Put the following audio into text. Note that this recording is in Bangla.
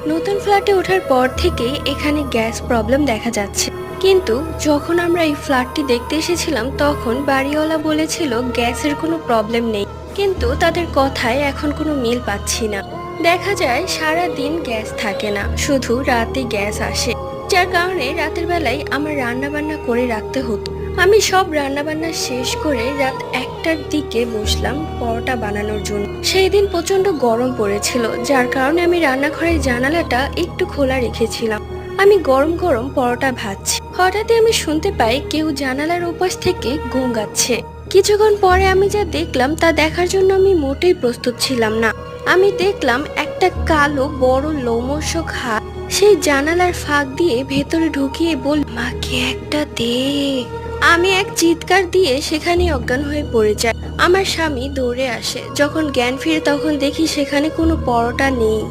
নতুন ফ্ল্যাটে ওঠার পর থেকেই এখানে গ্যাস প্রবলেম দেখা যাচ্ছে। কিন্তু যখন আমরা এই ফ্ল্যাটটি দেখতে এসেছিলাম তখন বাড়িওয়ালা বলেছিল গ্যাসের কোনো প্রবলেম নেই, কিন্তু তাদের কথায় এখন কোনো মিল পাচ্ছি না। দেখা যায় সারা দিন গ্যাস থাকে না, শুধু রাতে গ্যাস আসে, যার কারণে রাতের বেলায় আমার রান্না বান্না করে রাখতে হতো। আমি সব রান্না বান্না শেষ করে রাত 1টার দিকে বসলাম পরোটা বানানোর জন্য। সেই দিন প্রচন্ড গরম পড়েছিল, যার কারণে আমি রান্নাঘরের জানালাটা একটু খোলা রেখেছিলাম। আমি গরম গরম পরোটা ভাজছি, হঠাৎই আমি শুনতে পাই কেউ জানালার ওপাশ থেকে গোঙাচ্ছে। কিছুক্ষণ পরে আমি যা দেখলাম তা দেখার জন্য আমি মোটেই প্রস্তুত ছিলাম না। আমি দেখলাম একটা কালো বড় লোমশ হাত সেই জানালার ফাঁক দিয়ে ভেতরে ঢুকিয়ে বল, মাকে একটা দে। আমি এক চিৎকার দিয়ে সেখানে অজ্ঞান হয়ে পড়ে যাই। আমার স্বামী দৌড়ে আসে, যখন জ্ঞান ফিরে তখন দেখি সেখানে কোনো পরোটা নেই।